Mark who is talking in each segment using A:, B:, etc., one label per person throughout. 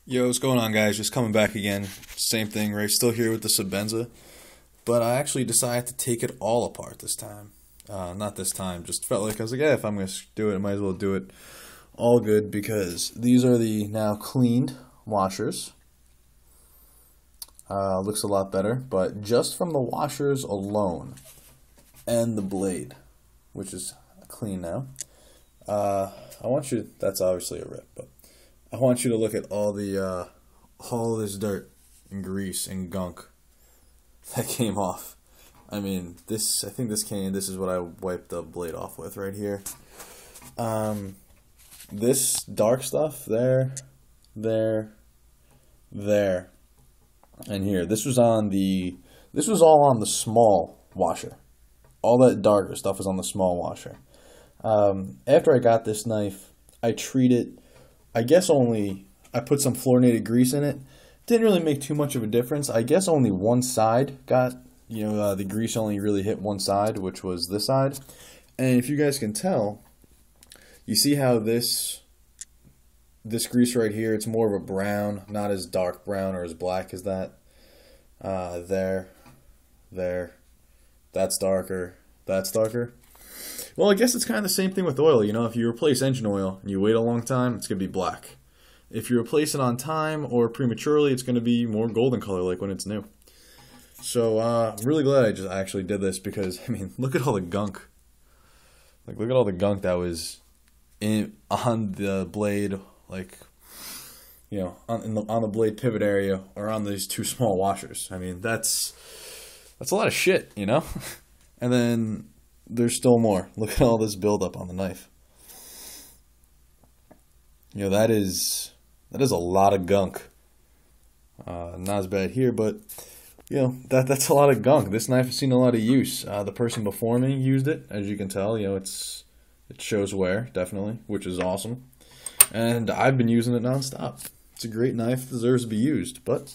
A: Yo, what's going on, guys? Just coming back again. Same thing, right? Still here with the Sebenza, but I actually decided to take it all apart this time. Not this time, just felt like I was like, yeah, if I'm going to do it, I might as well do it all good because these are the now cleaned washers. Looks a lot better, but just from the washers alone and the blade, which is clean now, I want you, that's obviously a rip, but I want you to look at all this dirt and grease and gunk that came off. I mean, I think this is what I wiped the blade off with right here. This dark stuff there, and here. This was all on the small washer. All that darker stuff was on the small washer. After I got this knife, I treated, I put some fluorinated grease in it. Didn't really make too much of a difference. I guess only one side got, the grease only really hit one side, which was this side. And if you guys can tell, you see how this grease right here, it's more of a brown, not as dark brown or as black as that. There, that's darker, that's darker. Well, I guess it's kind of the same thing with oil. If you replace engine oil and you wait a long time, it's going to be black. If you replace it on time or prematurely, it's going to be more golden color like when it's new. So I'm really glad I actually did this because, I mean, look at all the gunk. Like, look at all the gunk that was on the blade, like, on the blade pivot area or on these two small washers. I mean, that's a lot of shit, And then there's still more. Look at all this buildup on the knife. That is a lot of gunk. Not as bad here, but that's a lot of gunk. This knife has seen a lot of use. The person before me used it, as you can tell. It shows wear, definitely, which is awesome. And I've been using it nonstop. It's a great knife, deserves to be used, but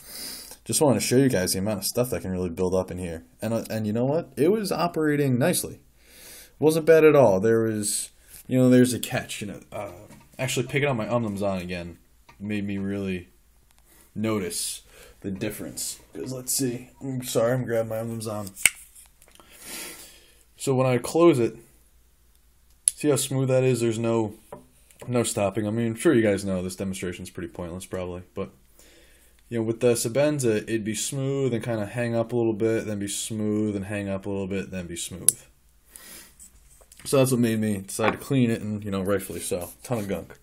A: just wanted to show you guys the amount of stuff that can really build up in here. And you know what? It was operating nicely. It wasn't bad at all. There was, there's a catch. Actually picking up my on again made me really notice the difference. Because let's see. I'm sorry, I'm grabbing my on. So when I close it, see how smooth that is? There's no stopping. I mean, I'm sure you guys know this demonstration is pretty pointless probably, but with the Sebenza, it'd be smooth and kind of hang up a little bit, then be smooth and hang up a little bit, then be smooth. So that's what made me decide to clean it, and rightfully so. Ton of gunk.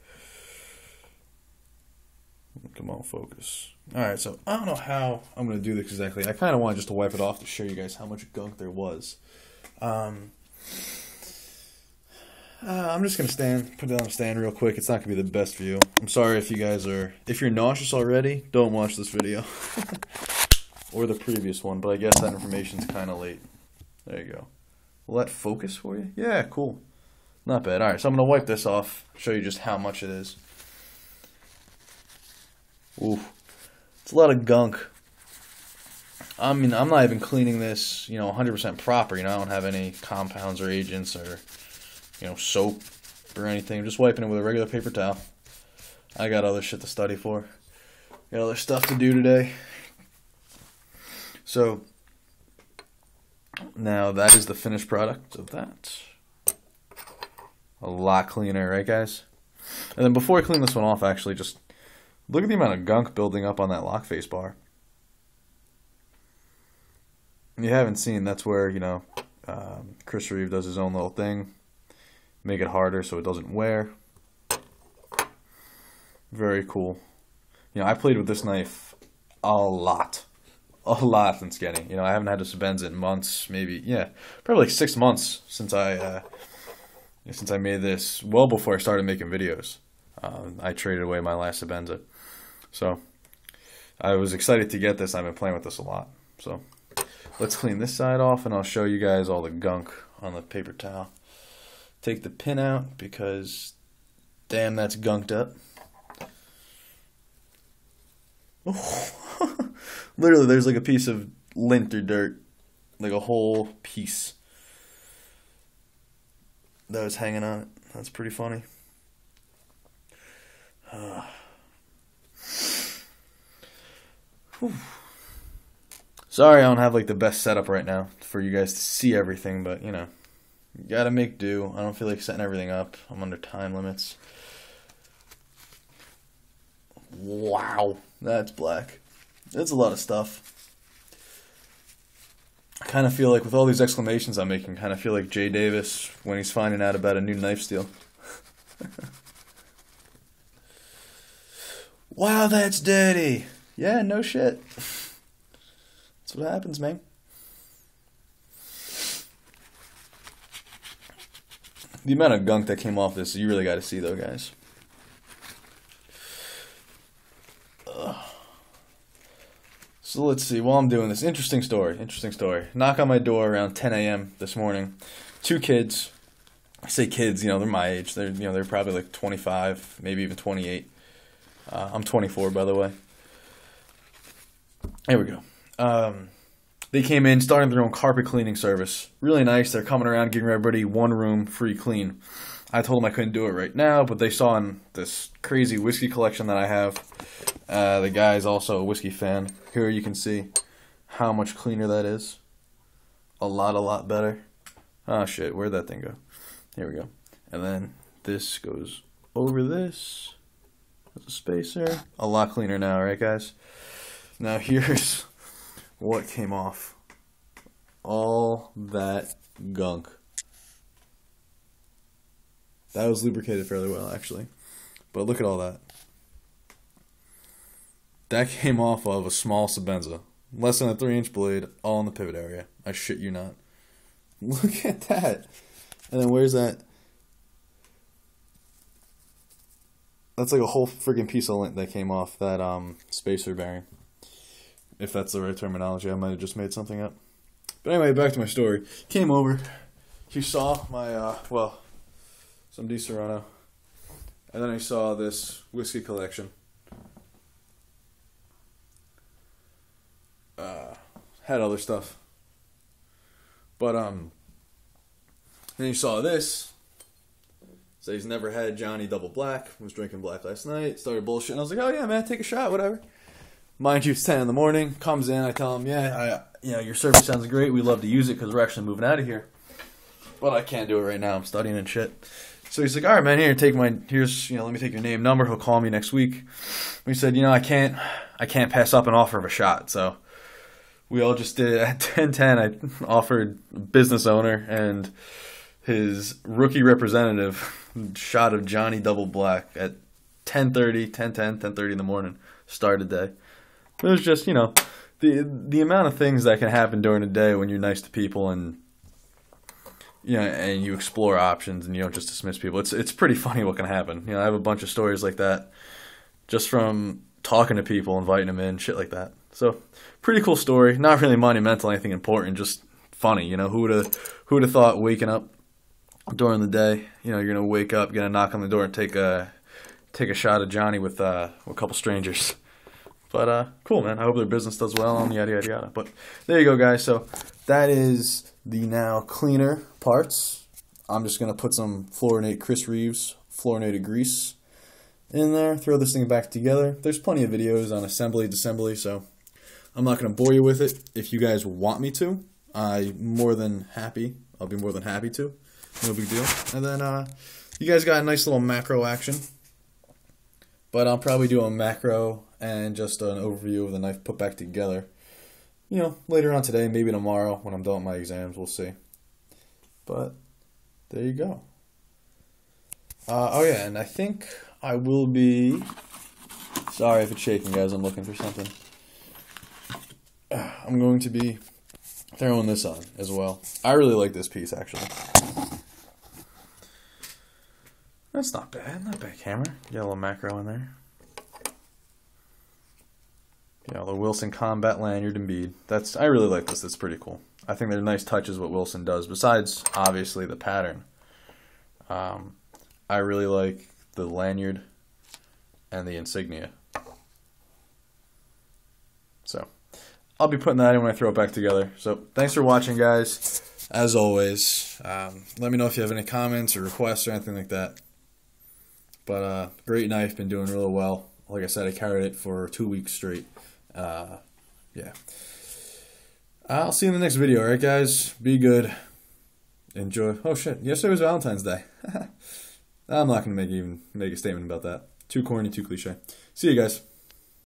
A: Come on, focus. Alright, so I don't know how I'm going to do this exactly. I kind of want just to wipe it off to show you guys how much gunk there was. I'm just going to put it on a stand real quick. It's not going to be the best view. I'm sorry if you're nauseous already, don't watch this video. Or the previous one, but I guess that information's kind of late. There you go. Will that focus for you? Yeah, cool. Not bad. Alright, so I'm going to wipe this off, show you just how much it is. Ooh, it's a lot of gunk. I mean, I'm not even cleaning this, 100% proper. I don't have any compounds or agents or, soap or anything. I'm just wiping it with a regular paper towel. I got other shit to study for. Got other stuff to do today. So, now that is the finished product of that. A lot cleaner, right guys? And then before I clean this one off, actually, just look at the amount of gunk building up on that lock face bar. You haven't seen, that's where, Chris Reeve does his own little thing. Make it harder so it doesn't wear. Very cool. I played with this knife a lot since getting. I haven't had a Sebenza in months, maybe, probably like 6 months since I made this. Well before I started making videos, I traded away my last Sebenza, so I was excited to get this. I've been playing with this a lot. So let's clean this side off, and I'll show you guys all the gunk on the paper towel. Take the pin out because, damn, that's gunked up. Literally, there's like a piece of lint or dirt, like a whole piece that was hanging on it. That's pretty funny. Whew. Sorry I don't have like the best setup right now for you guys to see everything, but you know, you gotta make do. I don't feel like setting everything up. I'm under time limits. Wow, that's black. That's a lot of stuff. I kind of feel like with all these exclamations I'm making, kind of feel like Jay Davis when he's finding out about a new knife steal. Wow, that's dirty. Yeah, no shit. That's what happens, man. The amount of gunk that came off this, you really got to see, though, guys. Ugh. So let's see. While I'm doing this, interesting story. Knock on my door around 10 a.m. this morning. 2 kids. I say kids, you know, they're my age. They're probably like 25, maybe even 28. I'm 24, by the way. There we go. They came in, starting their own carpet cleaning service. Really nice. They're coming around, giving everybody 1 room free clean. I told them I couldn't do it right now, but they saw in this crazy whiskey collection that I have. The guy's also a whiskey fan. Here you can see how much cleaner that is. A lot better. Oh shit, where'd that thing go? Here we go. And then this goes over this. There's a spacer. A lot cleaner now, right guys? Now here's what came off. All that gunk. That was lubricated fairly well, actually. But look at all that. That came off of a small Sebenza. Less than a 3-inch blade, all in the pivot area. I shit you not. Look at that. And then where's that? That's like a whole freaking piece of lint that came off that spacer bearing. If that's the right terminology, I might have just made something up. But anyway, back to my story. Came over. He saw my, some Di Serrano. And then I saw this whiskey collection. Had other stuff. But, then he saw this. So he's never had Johnny Double Black. Was drinking black last night. Started bullshitting. I was like, oh yeah, man, take a shot, whatever. Mind you, it's 10 in the morning. Comes in. I tell him, yeah, your service sounds great. We love to use it because we're actually moving out of here. But I can't do it right now. I'm studying and shit. So he's like, all right, man, let me take your name, number. He'll call me next week. We said, I can't pass up an offer of a shot. So we all just did it. At 10:10, I offered business owner and his rookie representative shot of Johnny Double Black at 10:30 in the morning. Start of the day. It was just, the amount of things that can happen during the day when you're nice to people and and you explore options and you don't just dismiss people. It's pretty funny what can happen. I have a bunch of stories like that just from talking to people, inviting them in, shit like that. So, pretty cool story. Not really monumental, anything important, just funny. Who would have thought waking up during the day, you're gonna wake up, gonna knock on the door and take a shot of Johnny with a couple strangers. But cool, man. I hope their business does well and yada yada yada. But there you go, guys. So that is the now cleaner parts. I'm just gonna put some fluorinate Chris Reeves fluorinated grease in there. Throw this thing back together. There's plenty of videos on assembly, disassembly, so I'm not gonna bore you with it. If you guys want me to, I'll be more than happy to. No big deal. And then you guys got a nice little macro action. But I'll probably do a macro and just an overview of the knife put back together. Later on today, maybe tomorrow when I'm done with my exams, we'll see. But there you go. Oh yeah, and I think I will be... Sorry if it's shaking, guys. I'm looking for something. I'm going to be throwing this on as well. I really like this piece, actually. That's not bad. Not bad camera. Got a little macro in there. The Wilson Combat Lanyard and Bead. I really like this. That's pretty cool. I think they're nice touches what Wilson does. Besides, obviously, the pattern. I really like the lanyard and the insignia. So, I'll be putting that in when I throw it back together. So, thanks for watching, guys. As always, let me know if you have any comments or requests or anything like that. But great knife, been doing really well. Like I said, I carried it for 2 weeks straight. Yeah. I'll see you in the next video, alright guys? Be good. Enjoy. Oh shit, yesterday was Valentine's Day. I'm not going to make a statement about that. Too corny, too cliche. See you guys.